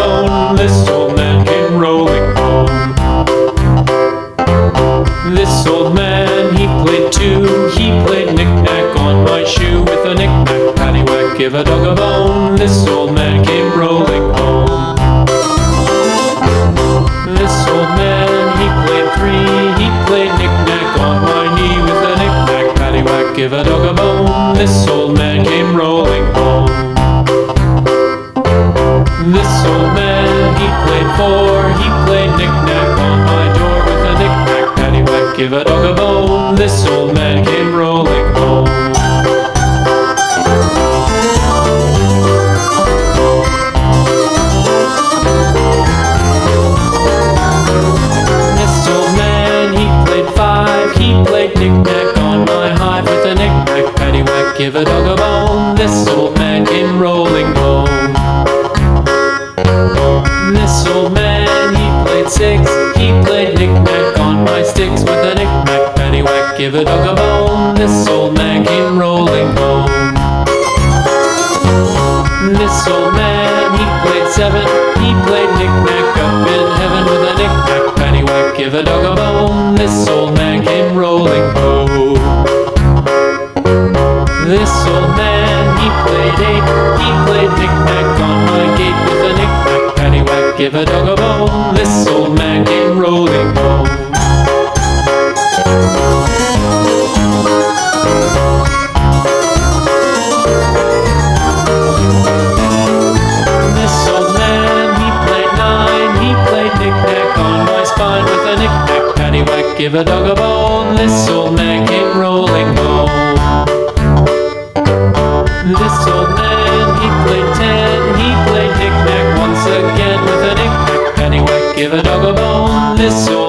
bone. This old man came rolling home. This old man, he played too. He played knick-knack on my shoe. With a knick-knack, paddywhack, give a dog a bone. This old man came rolling home. This old man, he played three. He played knick-knack on my knee. With a knick-knack, paddywhack, give a dog a bone. This old man came rolling home. This old man, he played four. He played knick-knack on my door. With a knick-knack, paddywhack, give a dog a bone. This old man came rolling home. This old man, he played five. He played knick-knack on my hive. With a knick-knack, paddywhack, give a dog a bone. This old man came rolling home. This old man, he played six. He played knick-knack on my sticks. With a knick-knack, paddywhack, give a dog a bone. This old man came rolling home. This old man, he played seven. He played knick-knack up in heaven. With a knick-knack, paddywhack, give a dog a bone. This old man came rolling home. This old man, he played eight. He played knick-knack on my gate. With a knick-knack, paddywhack, give a dog a bone. This old man came rolling home. This old man, he played nine. He played knick-knack on my spine. With a knick-knack, paddywhack, give a dog a bone. This old man came rolling home. This old man, he played ten. He played knick-knack once again. With a knick-knack, paddywhack, give a dog a bone. This old